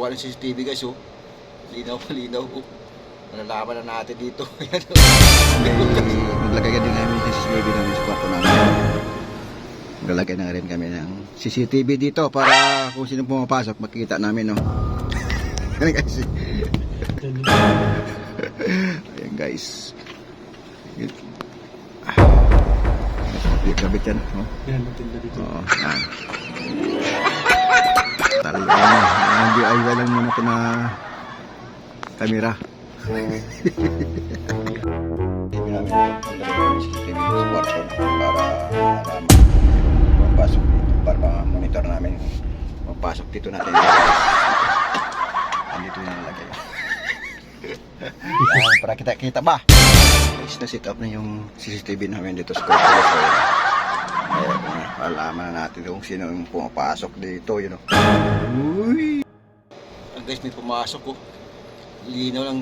Walang CCTV guys, oh. Linaw oh. Malalaman na natin dito. Naglagay din namin yung CCTV namin sa kwarto namin. Naglalagay na rin kami ng CCTV dito para kung sino pumapasok makikita namin, no. Ayan guys. Ayan guys. Kabit yan, no? Yan, matinda dito. Oo, yan. Talaga na. Ang DIY lang muna ito na kamera. TV namin yung CCTV sa kwarto para mapasok dito, para monitor namin mapasok dito natin. Andito yung nalagay. Para kita ba? Guys, na-set up na yung CCTV namin dito sa kwarto. Alaman na natin kung sino yung pumapasok dito, you know. Uy! Guys, may pumasok, oh. Linaw lang.